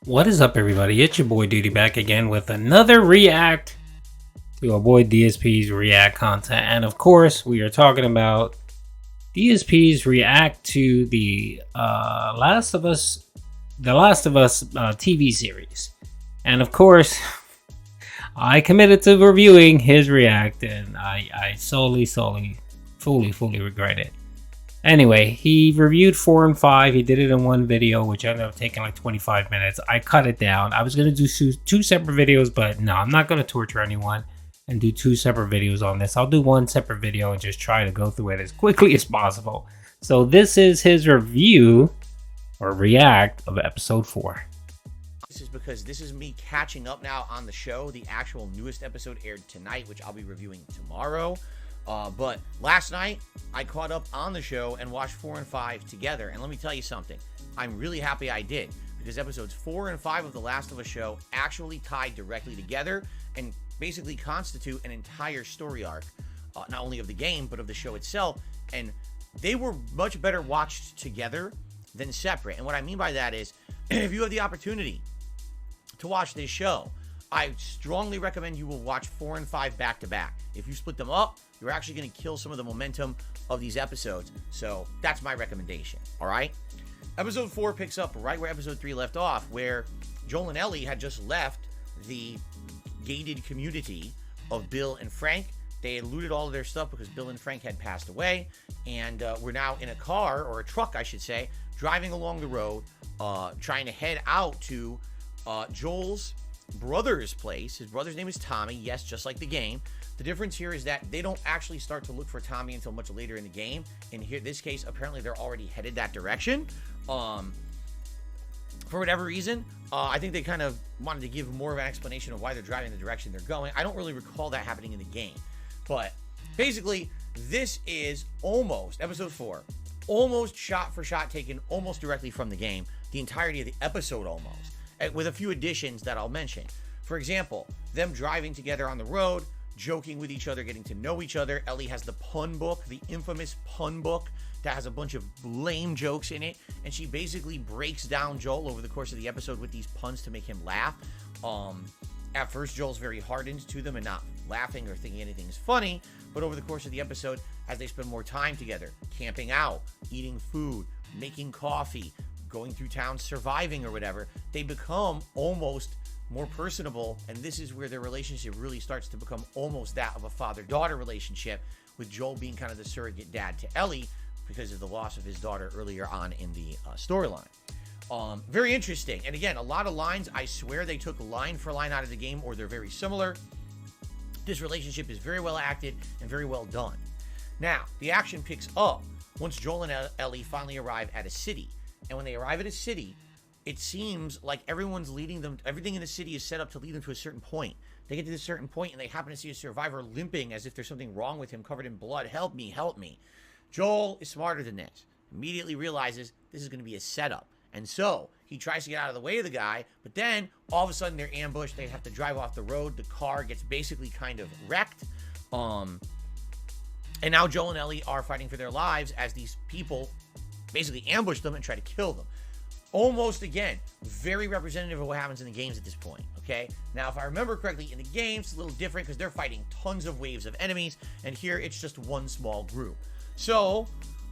What is up, everybody? It's your boy Doody back again with another react to our boy DSP's react content. And of course, we are talking about DSP's react to the Last of Us TV series. And of course, I committed to reviewing his react, and I fully regret it. Anyway, he reviewed 4 and 5. He did it in one video, which ended up taking like 25 minutes. I cut it down. I was going to do two separate videos, but no, I'm not going to torture anyone and do 2 separate videos on this. I'll do 1 separate video and just try to go through it as quickly as possible. So this is his review or react of episode 4. This is because this is me catching up now on the show. The actual newest episode aired tonight, which I'll be reviewing tomorrow. But last night, I caught up on the show and watched 4 and 5 together. And let me tell you something. I'm really happy I did, because episodes 4 and 5 of The Last of Us show actually tied directly together and basically constitute an entire story arc, not only of the game, but of the show itself. And they were much better watched together than separate. And what I mean by that is, if you have the opportunity to watch this show, I strongly recommend you will watch 4 and 5 back to back. If you split them up, you're actually going to kill some of the momentum of these episodes. So that's my recommendation. All right. Episode 4 picks up right where episode 3 left off, where Joel and Ellie had just left the gated community of Bill and Frank. They had looted all of their stuff because Bill and Frank had passed away. And we're now in a car, or a truck, I should say, driving along the road, trying to head out to Joel's brother's place. His brother's name is Tommy. Yes, just like the game. The difference here is that they don't actually start to look for Tommy until much later in the game. In here, this case, apparently they're already headed that direction. For whatever reason, I think they kind of wanted to give more of an explanation of why they're driving the direction they're going. I don't really recall that happening in the game. But basically, this is almost, episode 4, almost shot for shot taken almost directly from the game. The entirety of the episode almost, with a few additions that I'll mention. For example, them driving together on the road, joking with each other, getting to know each other. Ellie has the pun book, the infamous pun book that has a bunch of lame jokes in it, and she basically breaks down Joel over the course of the episode with these puns to make him laugh. At first, Joel's very hardened to them and not laughing or thinking anything is funny, but over the course of the episode, as they spend more time together, camping out, eating food, making coffee, going through town, surviving or whatever, they become almost more personable, and this is where their relationship really starts to become almost that of a father-daughter relationship, with Joel being kind of the surrogate dad to Ellie because of the loss of his daughter earlier on in the storyline. Very interesting. And again, a lot of lines, I swear they took line for line out of the game, or they're very similar. This relationship is very well acted and very well done. Now, the action picks up once Joel and Ellie finally arrive at a city. And when they arrive at a city, it seems like everyone's leading them. Everything in the city is set up to lead them to a certain point. They get to this certain point and they happen to see a survivor limping as if there's something wrong with him, covered in blood. Help me, help me. Joel is smarter than this. Immediately realizes this is going to be a setup. And so he tries to get out of the way of the guy, but then all of a sudden they're ambushed. They have to drive off the road. The car gets basically kind of wrecked. And now Joel and Ellie are fighting for their lives as these people basically ambush them and try to kill them. Almost, again, very representative of what happens in the games at this point, okay? Now, if I remember correctly, in the games, it's a little different because they're fighting tons of waves of enemies, and here it's just one small group. So,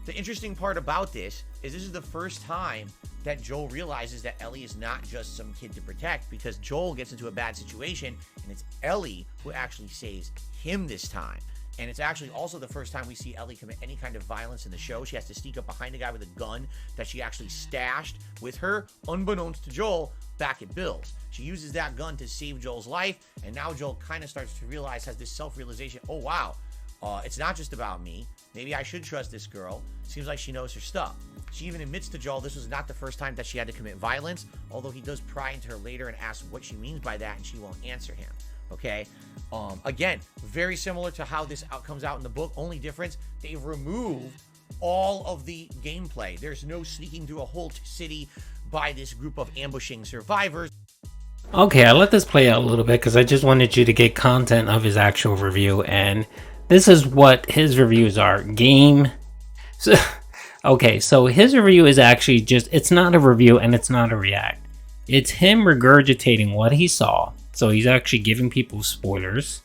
the interesting part about this is the first time that Joel realizes that Ellie is not just some kid to protect, because Joel gets into a bad situation, and it's Ellie who actually saves him this time. And it's actually also the first time we see Ellie commit any kind of violence in the show. She has to sneak up behind a guy with a gun that she actually stashed with her, unbeknownst to Joel, back at Bill's. She uses that gun to save Joel's life, and now Joel kind of starts to realize, has this self-realization, oh wow, it's not just about me. Maybe I should trust this girl. Seems like she knows her stuff. She even admits to Joel this was not the first time that she had to commit violence, although he does pry into her later and ask what she means by that, and she won't answer him. Okay, again, very similar to how this comes out in the book. Only difference, they've removed all of the gameplay. There's no sneaking through a whole city by this group of ambushing survivors. Okay, I let this play out a little bit because I just wanted you to get content of his actual review, and this is what his reviews are. Game. Okay, so his review is actually just, it's not a review and it's not a react. It's him regurgitating what he saw. So he's actually giving people spoilers.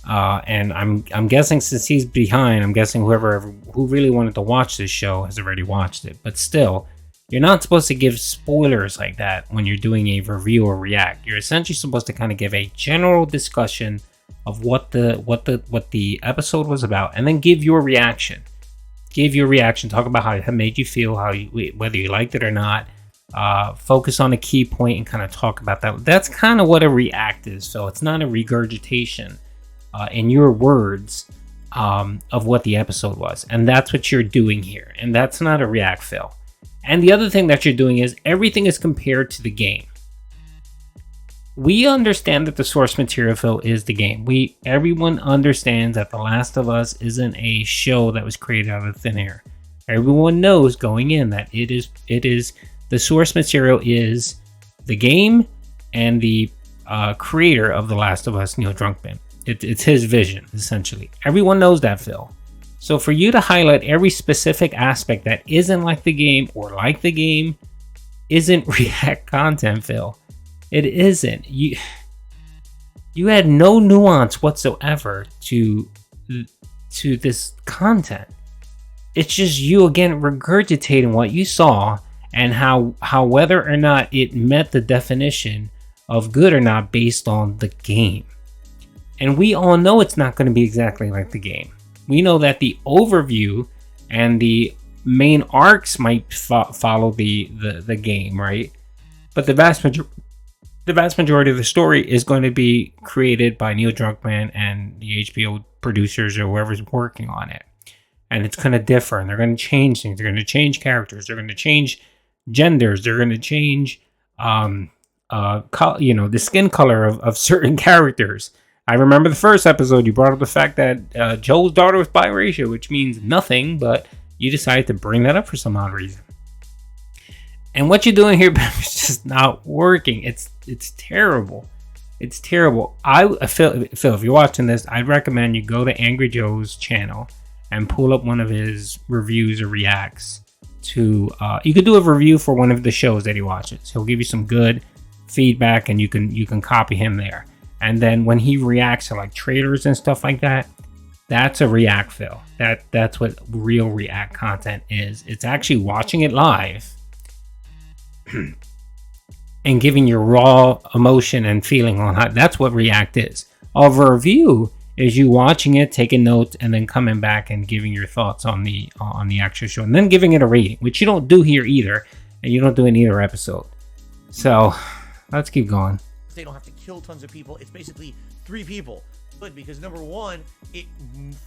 And I'm guessing since he's behind, I'm guessing who really wanted to watch this show has already watched it. But still, you're not supposed to give spoilers like that when you're doing a review or react. You're essentially supposed to kind of give a general discussion of what the episode was about, and then give your reaction. Give your reaction. Talk about how it made you feel, whether you liked it or not. Focus on a key point and kind of talk about that. That's kind of what a react is. So it's not a regurgitation in your words of what the episode was, and that's what you're doing here. And that's not a react, Phil. And the other thing that you're doing is everything is compared to the game. We understand that the source material, Phil, is the game. Everyone understands that The Last of Us isn't a show that was created out of thin air. Everyone knows going in that it is the source material is the game and the creator of The Last of Us, Neil Druckmann. It's his vision, essentially. Everyone knows that, Phil. So for you to highlight every specific aspect that isn't like the game or like the game isn't React content, Phil. It isn't. You had no nuance whatsoever to this content. It's just you again regurgitating what you saw and how whether or not it met the definition of good or not based on the game. And we all know it's not going to be exactly like the game. We know that the overview and the main arcs might follow the game, right? But the vast majority of the story is going to be created by Neil Druckmann and the HBO producers or whoever's working on it. And it's going to differ, and they're going to change things. They're going to change characters. They're going to change genders. They're going to change, the skin color of certain characters. I remember the first episode, you brought up the fact that Joel's daughter was biracial, which means nothing, but you decided to bring that up for some odd reason. And what you're doing here is just not working. It's terrible. It's terrible. Phil, if you're watching this, I'd recommend you go to Angry Joe's channel and pull up one of his reviews or reacts to. You could do a review for one of the shows that he watches. He'll give you some good feedback, and you can copy him there. And then when he reacts to like trailers and stuff like that, that's a react, Phil. That's what real react content is. It's actually watching it live and giving your raw emotion and feeling on how. That's what react is. A review is you watching it, taking notes, and then coming back and giving your thoughts on the actual show, and then giving it a rating, which you don't do here either, and you don't do in either episode. So let's keep going. They don't have to kill tons of people. It's basically 3 people. Good, because number one, it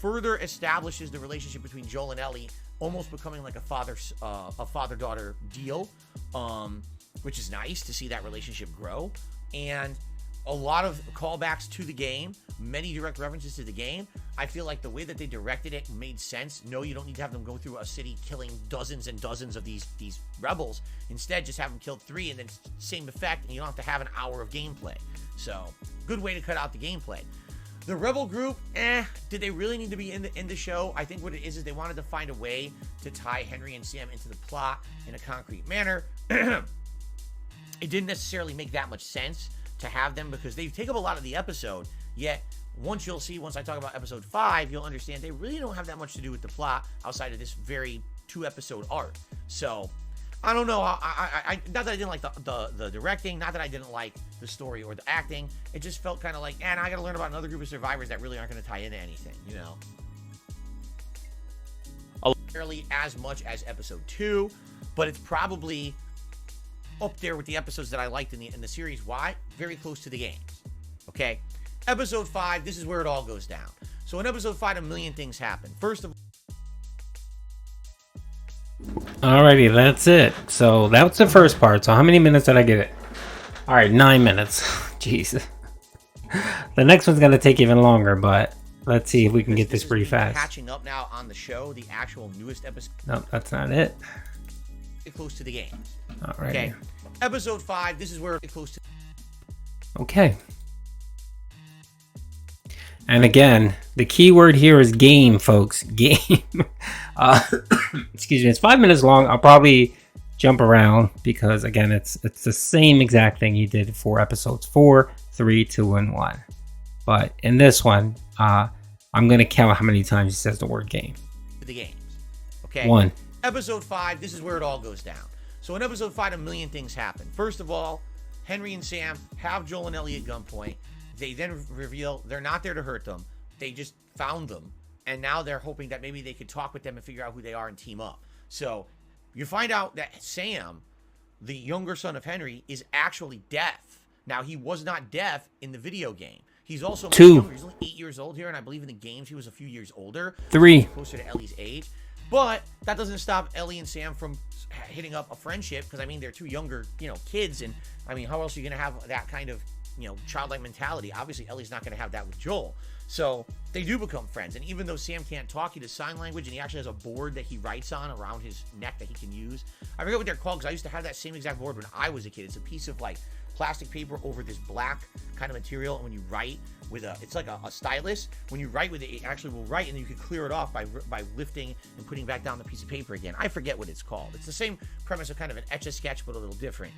further establishes the relationship between Joel and Ellie, almost becoming like a father-daughter deal, which is nice to see that relationship grow. And a lot of callbacks to the game, many direct references to the game. I feel like the way that they directed it made sense. No, you don't need to have them go through a city killing dozens and dozens of these rebels. Instead, just have them kill 3 and then same effect, and you don't have to have an hour of gameplay. So, good way to cut out the gameplay. The rebel group, did they really need to be in the show? I think what it is they wanted to find a way to tie Henry and Sam into the plot in a concrete manner. It didn't necessarily make that much sense to have them because they take up a lot of the episode, yet once I talk about episode 5, you'll understand they really don't have that much to do with the plot outside of this very 2-episode arc. So I don't know. I not that I didn't like the directing, not that I didn't like the story or the acting. It just felt kind of like, now I got to learn about another group of survivors that really aren't going to tie into anything, you know. Barely as much as episode 2, but it's probably up there with the episodes that I liked in the series. Why? Very close to the games. Okay, episode 5. This is where it all goes down. So in episode 5, a million things happen. First of all. Alrighty, that's it. So that was the first part. So how many minutes did I get it? Alright, 9 minutes. Jeez. The next one's going to take even longer, but let's see if we can get this pretty fast. Catching up now on the show, the actual newest episode. No, that's not it. Close to the games. Alright. Okay. Episode 5, this is where it's close to. Okay. And again, the key word here is game, folks. Game. Excuse me. It's 5 minutes long. I'll probably jump around because again, it's the same exact thing he did for episodes 4, 3, 2, and 1. But in this one, I'm gonna count how many times he says the word game. The games. Okay. 1. Episode 5, this is where it all goes down. So in episode 5, a million things happen. First of all, Henry and Sam have Joel and Ellie at gunpoint. They then reveal they're not there to hurt them. They just found them. And now they're hoping that maybe they could talk with them and figure out who they are and team up. So you find out that Sam, the younger son of Henry, is actually deaf. Now, he was not deaf in the video game. He's also much younger. He's only 8 years old here, and I believe in the games he was a few years older. 3. Closer to Ellie's age. But that doesn't stop Ellie and Sam from hitting up a friendship, because, I mean, they're two younger, kids, and, I mean, how else are you going to have that kind of, childlike mentality? Obviously, Ellie's not going to have that with Joel. So they do become friends, and even though Sam can't talk, he does sign language, and he actually has a board that he writes on around his neck that he can use. I forget what they're called, because I used to have that same exact board when I was a kid. It's a piece of, like, plastic paper over this black kind of material, and when you write with it's like a stylus. When you write with it, it actually will write, and then you can clear it off by lifting and putting back down the piece of paper again. I forget what it's called. It's the same premise of kind of an Etch-a-Sketch, but a little different.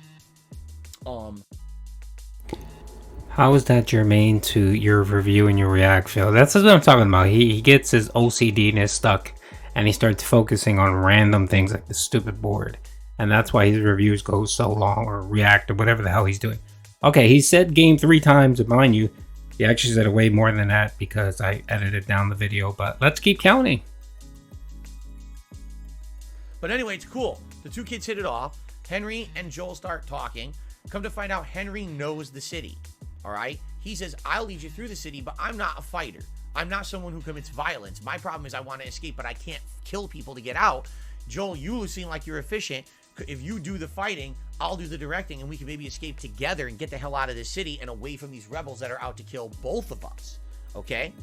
How is that germane to your review and your react, Phil? That's what I'm talking about. He gets his OCD-ness stuck, and he starts focusing on random things like the stupid board. And that's why his reviews go so long, or react, or whatever the hell he's doing. Okay, he said game 3 times, but mind you, he actually said it way more than that because I edited down the video, but let's keep counting. But anyway, it's cool. The two kids hit it off. Henry and Joel start talking. Come to find out, Henry knows the city. All right? He says, I'll lead you through the city, but I'm not a fighter. I'm not someone who commits violence. My problem is I want to escape, but I can't kill people to get out. Joel, you seem like you're efficient. If you do the fighting, I'll do the directing, and we can maybe escape together and get the hell out of this city and away from these rebels that are out to kill both of us. Okay?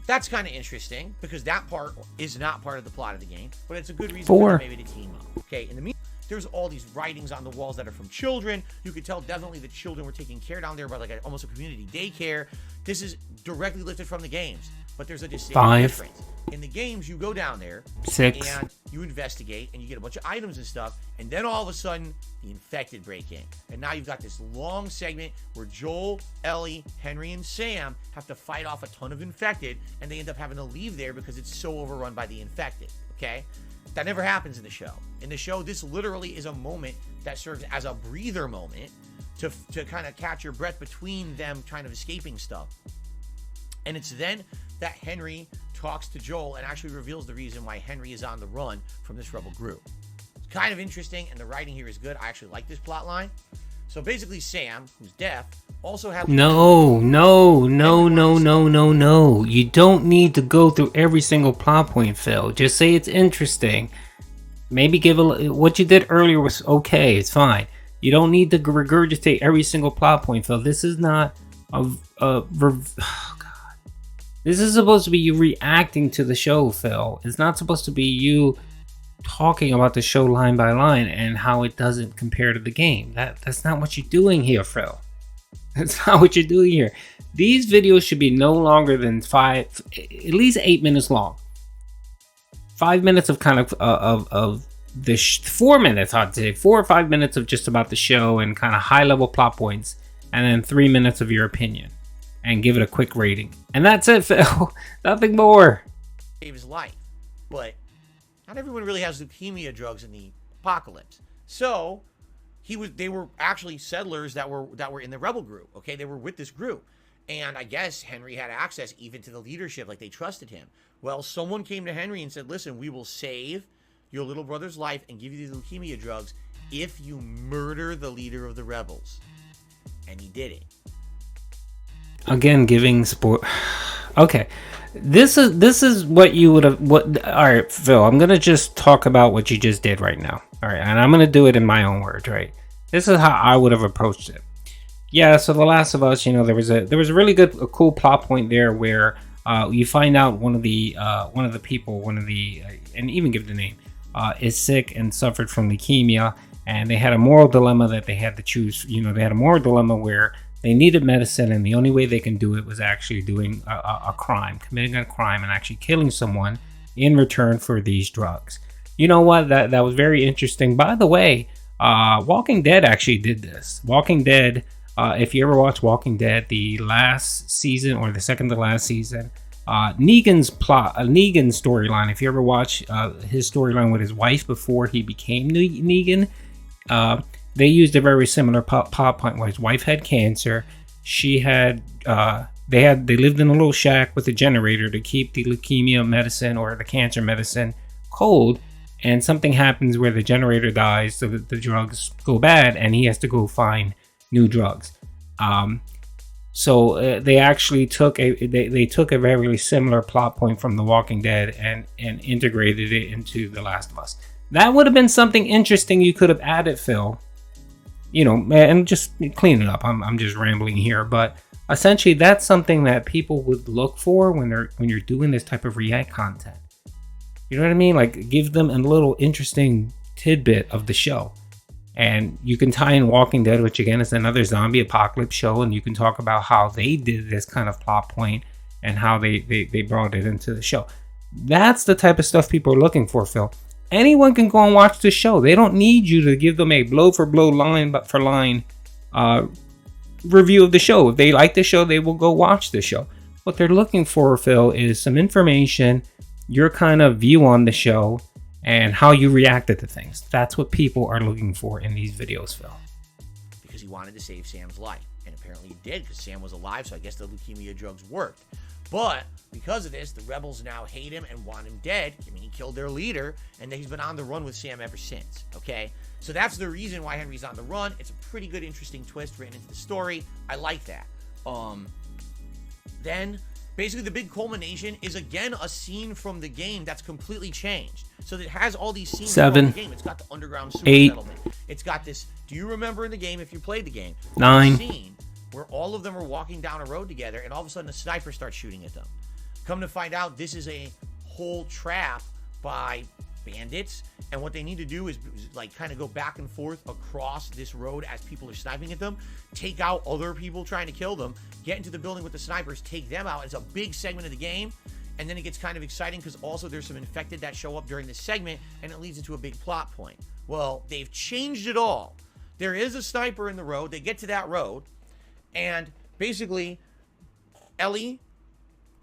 That's kind of interesting, because that part is not part of the plot of the game, but it's a good reason for them maybe to team up. Okay? In the meantime, there's all these writings on the walls that are from children. You could tell definitely the children were taken care down there by like almost a community daycare. This is directly lifted from the games, but there's a distinct difference. In the games, you go down there 6 and you investigate and you get a bunch of items and stuff, and then all of a sudden the infected break in, and now you've got this long segment where Joel, Ellie, Henry, and Sam have to fight off a ton of infected, and they end up having to leave there because it's so overrun by the infected. Okay, that never happens in the show. In the show, this literally is a moment that serves as a breather moment to kind of catch your breath between them kind of escaping stuff. And it's then that Henry talks to Joel and actually reveals the reason why Henry is on the run from this rebel group. It's kind of interesting, and the writing here is good. I actually like this plot line. So basically, Sam, who's deaf, also has... No. You don't need to go through every single plot point, Phil. Just say it's interesting. Maybe give what you did earlier was okay. It's fine. You don't need to regurgitate every single plot point, Phil. This is not This is supposed to be you reacting to the show, Phil. It's not supposed to be you talking about the show line by line and how it doesn't compare to the game. That's not what you're doing here, Phil. That's not what you're doing here. These videos should be no longer than at least 8 minutes long. 5 minutes of kind of the 4 minutes, I'd say 4 or 5 minutes of just about the show and kind of high level plot points, and then 3 minutes of your opinion, and give it a quick rating. And that's it, Phil. Nothing more. Save his life, but not everyone really has leukemia drugs in the apocalypse. So they were actually settlers that were in the rebel group. Okay, they were with this group. And I guess Henry had access even to the leadership, like they trusted him. Well, someone came to Henry and said, listen, we will save your little brother's life and give you the leukemia drugs if you murder the leader of the rebels. And he did it. Again, giving sport. Okay, this is what you would have. All right, Phil. I'm gonna just talk about what you just did right now. All right, and I'm gonna do it in my own words. Right. This is how I would have approached it. Yeah. So The Last of Us. There was a really good, a cool plot point there where you find out one of the people, and even give the name, is sick and suffered from leukemia, and they had a moral dilemma that they had to choose. They had a moral dilemma where they needed medicine, and the only way they can do it was actually doing a crime, committing a crime, and actually killing someone in return for these drugs. You know what? That was very interesting. By the way, Walking Dead actually did this. Walking Dead, if you ever watch Walking Dead, the last season or the second to last season, Negan's storyline. If you ever watch his storyline with his wife before he became Negan, they used a very similar plot point where his wife had cancer. She had they lived in a little shack with a generator to keep the leukemia medicine or the cancer medicine cold, and something happens where the generator dies, so that the drugs go bad, and he has to go find new drugs. So they actually took they took a very similar plot point from The Walking Dead and integrated it into The Last of Us. That would have been something interesting you could have added, Phil. You know, and just clean it up. I'm just rambling here, but essentially that's something that people would look for when you're doing this type of React content. You know what I mean? Like, give them a little interesting tidbit of the show. And you can tie in Walking Dead, which again is another zombie apocalypse show, and you can talk about how they did this kind of plot point and how they brought it into the show. That's the type of stuff people are looking for, Phil. Anyone can go and watch the show. They don't need you to give them a blow for blow, line for line review of the show. If they like the show, they will go watch the show. What they're looking for, Phil, is some information, your kind of view on the show, and how you reacted to things. That's what people are looking for in these videos, Phil. Because he wanted to save Sam's life. And apparently he did, because Sam was alive, so I guess the leukemia drugs worked. But because of this, the rebels now hate him and want him dead. I mean, he killed their leader, and he's been on the run with Sam ever since, okay? So that's the reason why Henry's on the run. It's a pretty good, interesting twist written into the story. I like that. Then, basically, the big culmination is, again, a scene from the game that's completely changed. So it has all these scenes from the game. It's got the underground sewer settlement. It's got this, do you remember in the game, if you played the game? 9. Scene where all of them are walking down a road together, and all of a sudden a sniper starts shooting at them. Come to find out, this is a whole trap by bandits, and what they need to do is like kind of go back and forth across this road as people are sniping at them, take out other people trying to kill them, get into the building with the snipers, take them out. It's a big segment of the game, and then it gets kind of exciting because also there's some infected that show up during this segment, and it leads into a big plot point. Well, they've changed it all. There is a sniper in the road. They get to that road, and basically Ellie,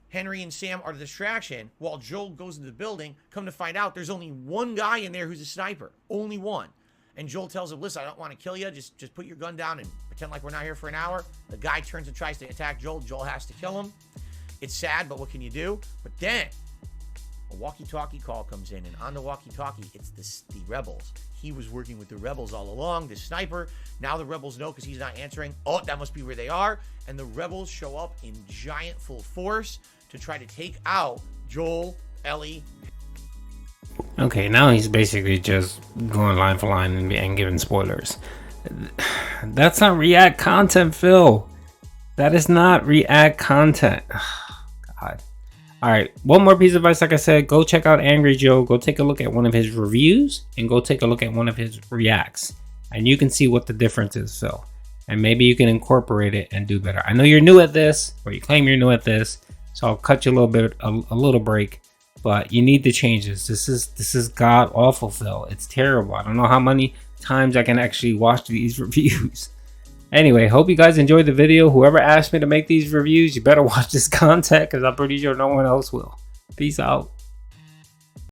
Henry, and Sam are the distraction while Joel goes into the building. Come to find out, there's only one guy in there who's a sniper. Only one. And Joel tells him, listen, I don't want to kill you. Just put your gun down and pretend like we're not here for an hour. The guy turns and tries to attack Joel. Joel has to kill him. It's sad, but what can you do? But then a walkie-talkie call comes in, and on the walkie-talkie, it's the rebels. He was working with the rebels all along, the sniper. Now the rebels know because he's not answering. Oh, that must be where they are. And the rebels show up in giant full force to try to take out Joel, Ellie. Okay, now he's basically just going line for line and giving spoilers. That's not React content, Phil. That is not React content. God. Alright, one more piece of advice. Like I said, go check out Angry Joe. Go take a look at one of his reviews and go take a look at one of his reacts. And you can see what the difference is, Phil. And maybe you can incorporate it and do better. I know you're new at this, or you claim you're new at this, so I'll cut you a little break. But you need to change this. This is god awful, Phil. It's terrible. I don't know how many times I can actually watch these reviews. Anyway, hope you guys enjoyed the video. Whoever asked me to make these reviews, you better watch this content because I'm pretty sure no one else will. Peace out.